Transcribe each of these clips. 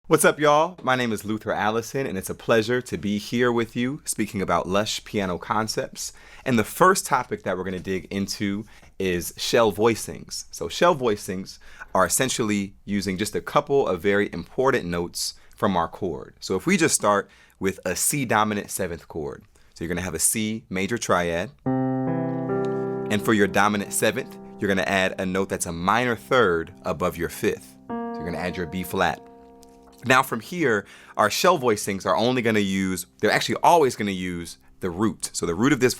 What's up, y'all? My name is Luther Allison, and it's a pleasure to be here with you speaking about lush piano concepts. And the first topic that we're going to dig into is shell voicings. So shell voicings are essentially using just a couple of very important notes from our chord. So if we just start with a C dominant seventh chord. So you're going to have a C major triad. And for your dominant seventh, you're going to add a note that's a minor third above your fifth. So you're going to add your B flat. Now from here, our shell voicings are only going to use, they're actually always going to use the root. So the root of this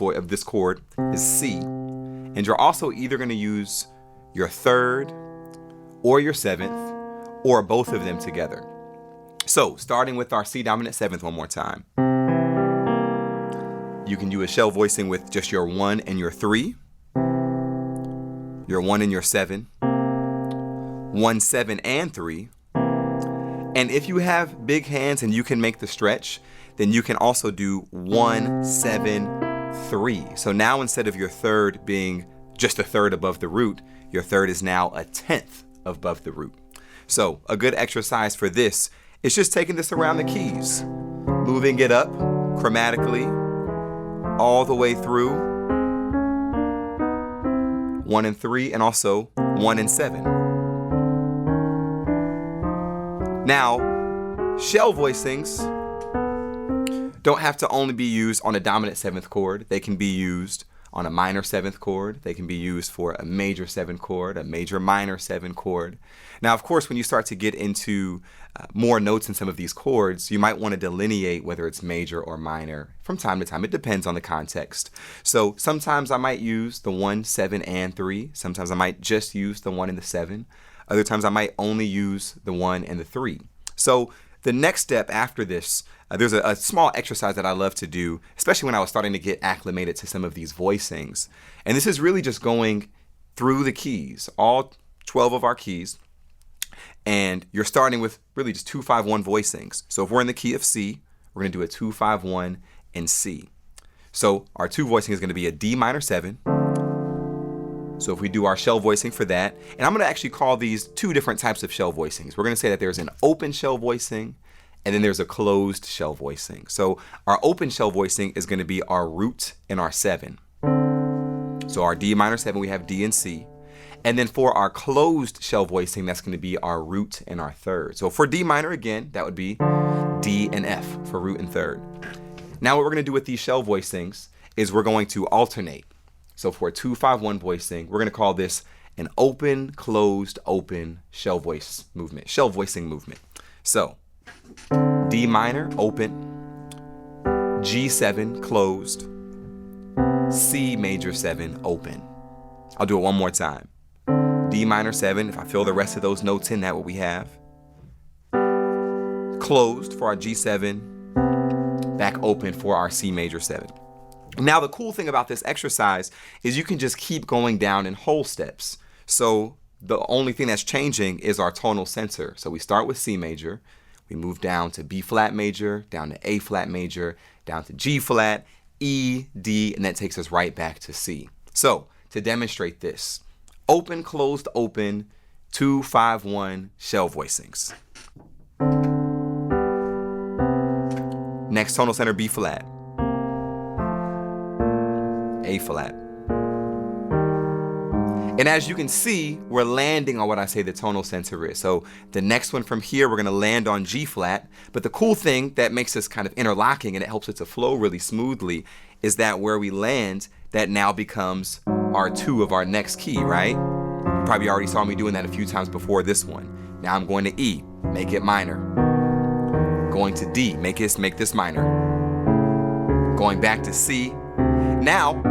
chord is C. And you're also either going to use your third or your seventh or both of them together. So starting with our C dominant seventh one more time. You can do a shell voicing with just your 1 and your 3, your 1 and your 7, 1, 7, and 3. And if you have big hands and you can make the stretch, then you can also do 1, 7, 3. So now instead of your third being just a third above the root, your third is now a tenth above the root. So a good exercise for this is just taking this around the keys, moving it up chromatically all the way through 1 and 3 and also 1 and 7. Now, shell voicings don't have to only be used on a dominant seventh chord. They can be used on a minor seventh chord. They can be used for a major seventh chord, a major minor seventh chord. Now, of course, when you start to get into more notes in some of these chords, you might want to delineate whether it's major or minor from time to time. It depends on the context. So sometimes I might use the 1, 7, and 3. Sometimes I might just use the 1 and the 7. Other times I might only use the 1 and the 3. So the next step after this, there's a small exercise that I love to do, especially when I was starting to get acclimated to some of these voicings. And this is really just going through the keys, all 12 of our keys. And you're starting with really just 2, 5, 1 voicings. So if we're in the key of C, we're going to do a 2, 5, 1 in C. So our 2 voicing is going to be a D minor 7. So if we do our shell voicing for that, and I'm going to actually call these 2 different types of shell voicings. We're going to say that there's an open shell voicing, and then there's a closed shell voicing. So our open shell voicing is going to be our root and our 7. So our D minor 7, we have D and C. And then for our closed shell voicing, that's going to be our root and our third. So for D minor, again, that would be D and F for root and third. Now what we're going to do with these shell voicings is we're going to alternate. So for a 2, 5, 1 voicing, we're going to call this an open, closed, open shell voicing movement. So D minor, open, G7, closed, C major 7, open. I'll do it one more time. D minor 7, if I fill the rest of those notes in, that's what we have. Closed for our G7, back open for our C major 7. Now, the cool thing about this exercise is you can just keep going down in whole steps. So the only thing that's changing is our tonal center. So we start with C major, we move down to B flat major, down to A flat major, down to G flat, E, D, and that takes us right back to C. So to demonstrate this, open, closed, open, 2, 5, 1 shell voicings. Next tonal center, B flat. A flat. And as you can see, we're landing on what I say the tonal center is. So the next one from here, we're going to land on G flat. But the cool thing that makes this kind of interlocking and it helps it to flow really smoothly is that where we land, that now becomes our 2 of our next key, right? You probably already saw me doing that a few times before this one. Now I'm going to E, make it minor. Going to D, make this minor. Going back to C. Now,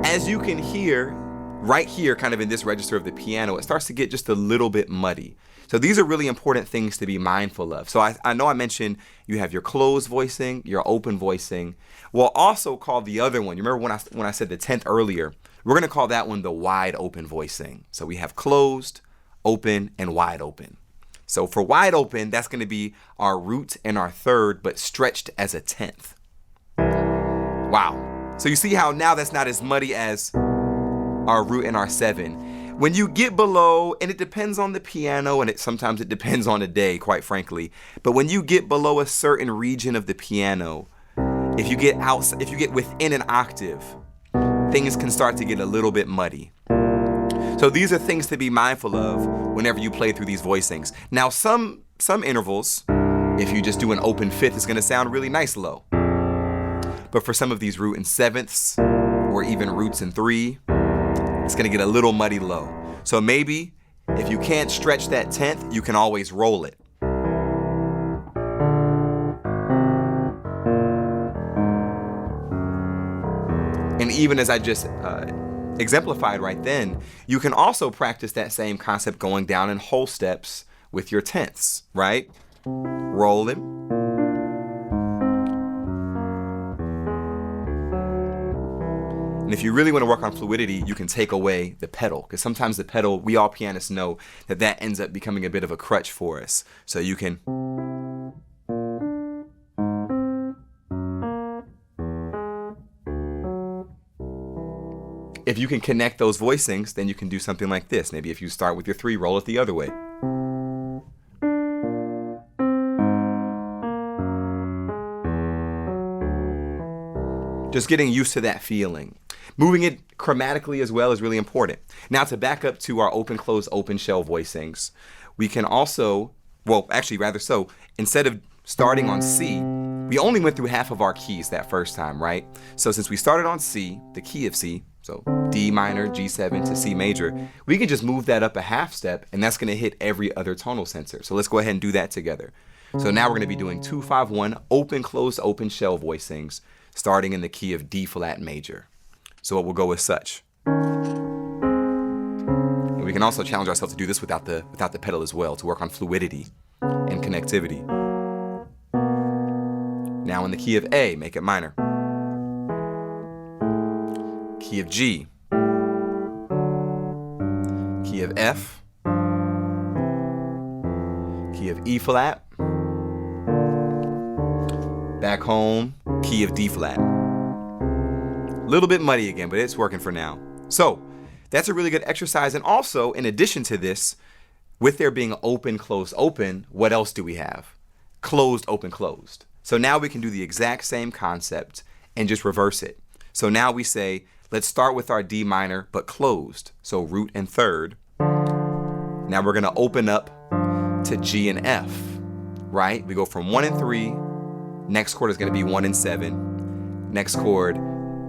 as you can hear, right here, kind of in this register of the piano, it starts to get just a little bit muddy. So these are really important things to be mindful of. So I know I mentioned you have your closed voicing, your open voicing. We'll also call the other one, you remember when I said the 10th earlier, we're going to call that one the wide open voicing. So we have closed, open, and wide open. So for wide open, that's going to be our root and our third, but stretched as a 10th. Wow. So you see how now that's not as muddy as our root and our 7. When you get below, and it depends on the piano, and sometimes it depends on the day, quite frankly, but when you get below a certain region of the piano, if you get within an octave, things can start to get a little bit muddy. So these are things to be mindful of whenever you play through these voicings. Now, some intervals, if you just do an open fifth, it's gonna sound really nice low. But for some of these root and sevenths, or even roots and three, it's gonna get a little muddy low. So maybe if you can't stretch that 10th, you can always roll it. And even as I just exemplified right then, you can also practice that same concept going down in whole steps with your 10ths, right? Roll it. And if you really want to work on fluidity, you can take away the pedal, because sometimes the pedal, we all pianists know that ends up becoming a bit of a crutch for us. So you can if you can connect those voicings, then you can do something like this. Maybe if you start with your 3, roll it the other way. Just getting used to that feeling. Moving it chromatically as well is really important. Now, to back up to our open, close, open shell voicings, we can also, well, actually rather so, instead of starting on C, we only went through half of our keys that first time, right? So since we started on C, the key of C, so D minor, G7 to C major, we can just move that up a half step, and that's gonna hit every other tonal sensor. So let's go ahead and do that together. So now we're gonna be doing 2, 5, 1, open, closed, open shell voicings, starting in the key of D flat major. So it will go as such. And we can also challenge ourselves to do this without the pedal as well, to work on fluidity and connectivity. Now in the key of A, make it minor. Key of G. Key of F. Key of E flat. Back home, key of D flat. A little bit muddy again, but it's working for now. So that's a really good exercise. And also, in addition to this, with there being open, closed, open, what else do we have? Closed, open, closed. So now we can do the exact same concept and just reverse it. So now we say, let's start with our D minor, but closed. So root and third. Now we're gonna open up to G and F, right? We go from 1 and 3. Next chord is gonna be 1 and 7. Next chord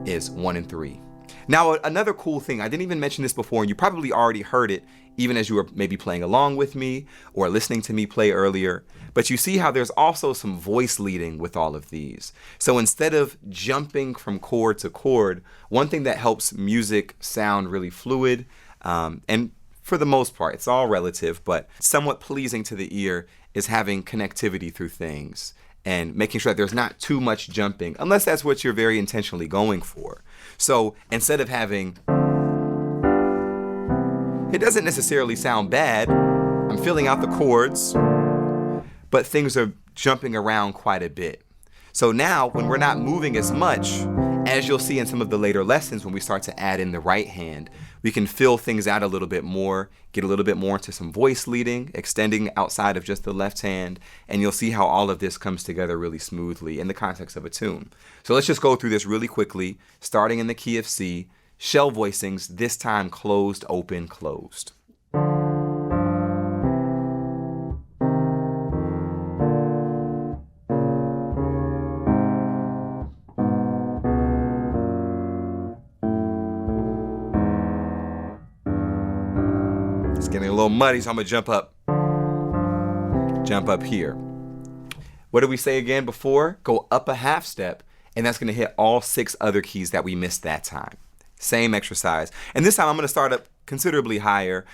is 1 and 3. Now, another cool thing, I didn't even mention this before, and you probably already heard it even as you were maybe playing along with me or listening to me play earlier, but you see how there's also some voice leading with all of these. So instead of jumping from chord to chord, one thing that helps music sound really fluid, and for the most part, it's all relative, but somewhat pleasing to the ear, is having connectivity through things and making sure that there's not too much jumping, unless that's what you're very intentionally going for. So instead of having, it doesn't necessarily sound bad, I'm filling out the chords, but things are jumping around quite a bit. So now, when we're not moving as much, as you'll see in some of the later lessons when we start to add in the right hand, we can fill things out a little bit more, get a little bit more into some voice leading, extending outside of just the left hand, and you'll see how all of this comes together really smoothly in the context of a tune. So let's just go through this really quickly, starting in the key of C, shell voicings, this time closed, open, closed. It's getting a little muddy, so I'm gonna jump up here. What did we say again before? Go up a half step, and that's gonna hit all 6 other keys that we missed that time. Same exercise. And this time I'm gonna start up considerably higher.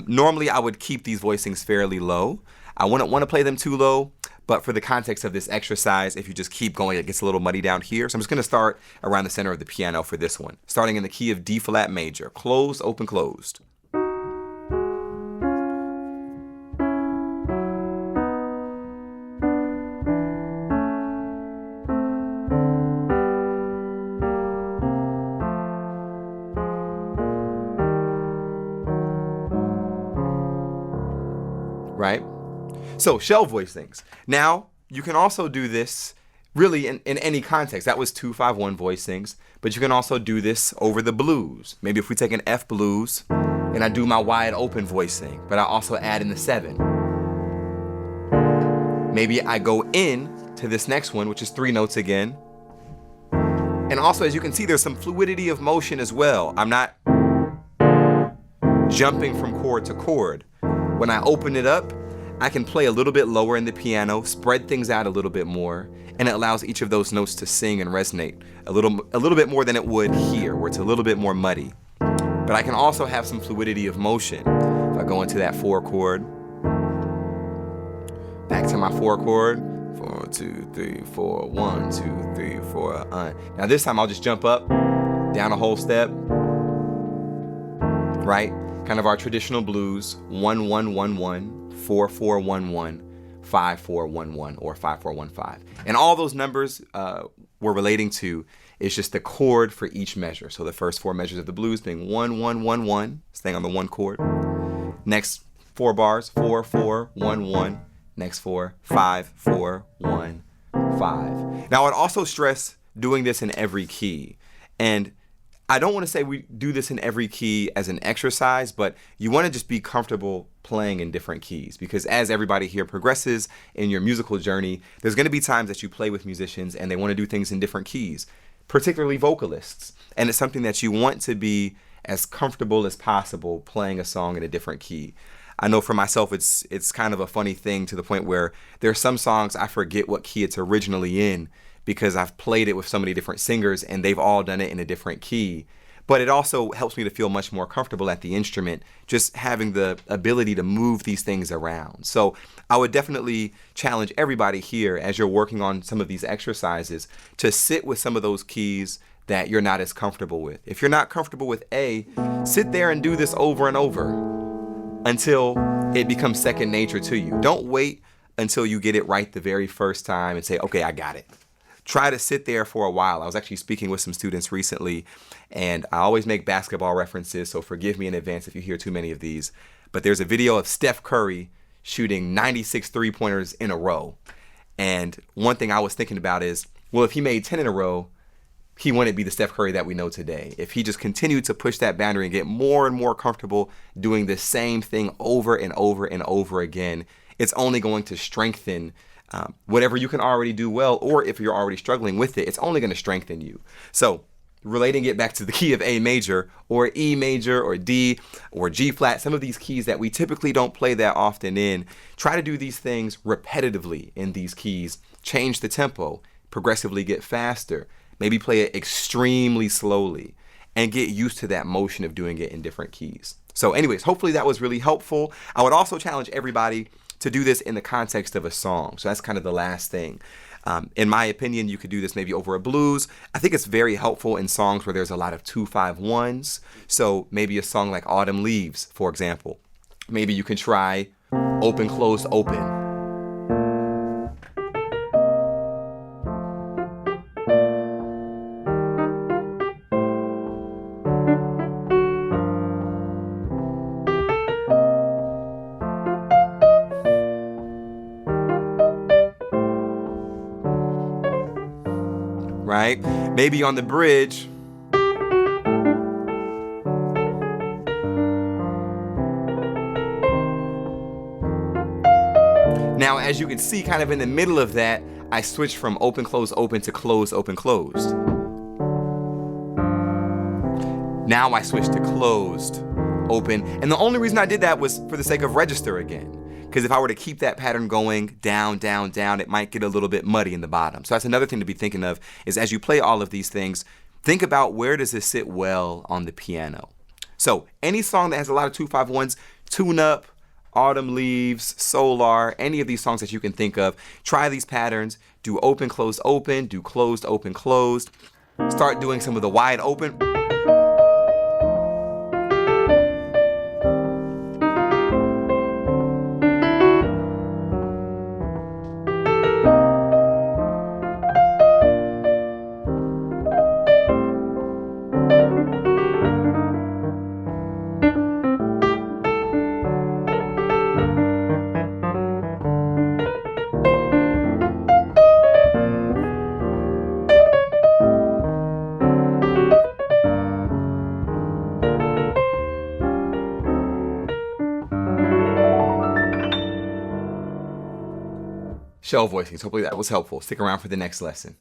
Normally I would keep these voicings fairly low. I wouldn't wanna play them too low, but for the context of this exercise, if you just keep going, it gets a little muddy down here. So I'm just gonna start around the center of the piano for this one. Starting in the key of D flat major, closed, open, closed. So shell voicings. Now, you can also do this really in any context. That was 2-5-1 voicings, but you can also do this over the blues. Maybe if we take an F blues and I do my wide open voicing, but I also add in the 7. Maybe I go in to this next one, which is 3 notes again. And also, as you can see, there's some fluidity of motion as well. I'm not jumping from chord to chord. When I open it up, I can play a little bit lower in the piano, spread things out a little bit more, and it allows each of those notes to sing and resonate a little bit more than it would here, where it's a little bit more muddy. But I can also have some fluidity of motion. If I go into that 4 chord, back to my 4 chord, 4, 2, 3, 4, 1, 2, 3, 4. Now this time I'll just jump up, down a whole step, right? Kind of our traditional blues, 1, 1, 1, 1. 4, 4, 1, 1, 5, 4, 1, 1, or 5, 4, 1, 5. And all those numbers we're relating to is just the chord for each measure. So the first 4 measures of the blues being 1, 1, 1, 1, staying on the 1 chord. Next 4 bars, 4, 4, 1, 1. Next 4, 5, 4, 1, 5. Now I'd also stress doing this in every key. And I don't want to say we do this in every key as an exercise, but you want to just be comfortable playing in different keys, because as everybody here progresses in your musical journey, there's going to be times that you play with musicians and they want to do things in different keys, particularly vocalists. And it's something that you want to be as comfortable as possible playing a song in a different key. I know for myself, it's kind of a funny thing to the point where there are some songs I forget what key it's originally in, because I've played it with so many different singers and they've all done it in a different key. But it also helps me to feel much more comfortable at the instrument, just having the ability to move these things around. So I would definitely challenge everybody here, as you're working on some of these exercises, to sit with some of those keys that you're not as comfortable with. If you're not comfortable with A, sit there and do this over and over until it becomes second nature to you. Don't wait until you get it right the very first time and say, okay, I got it. Try to sit there for a while. I was actually speaking with some students recently, and I always make basketball references, so forgive me in advance if you hear too many of these. But there's a video of Steph Curry shooting 96 three-pointers in a row. And one thing I was thinking about is, well, if he made 10 in a row, he wouldn't be the Steph Curry that we know today. If he just continued to push that boundary and get more and more comfortable doing the same thing over and over and over again, it's only going to strengthen whatever you can already do well, or if you're already struggling with it, it's only going to strengthen you. So relating it back to the key of A major or E major or D or G flat, some of these keys that we typically don't play that often in, try to do these things repetitively in these keys. Change the tempo, progressively get faster, maybe play it extremely slowly, and get used to that motion of doing it in different keys. So anyways, hopefully that was really helpful. I would also challenge everybody to do this in the context of a song. So that's kind of the last thing. In my opinion, you could do this maybe over a blues. I think it's very helpful in songs where there's a lot of 2-5-1s. So maybe a song like Autumn Leaves, for example. Maybe you can try open, closed, open. Right? Maybe on the bridge. Now, as you can see, kind of in the middle of that, I switched from open, close, open to close, open, closed. Now I switched to closed, open. And the only reason I did that was for the sake of register again. Because if I were to keep that pattern going down, down, down, it might get a little bit muddy in the bottom. So that's another thing to be thinking of, is as you play all of these things, think about where does this sit well on the piano. So any song that has a lot of 2-5-1s, Tune Up, Autumn Leaves, Solar, any of these songs that you can think of, try these patterns. Do open, closed, open, do closed, open, closed. Start doing some of the wide open. Shell Voicings. Hopefully that was helpful. Stick around for the next lesson.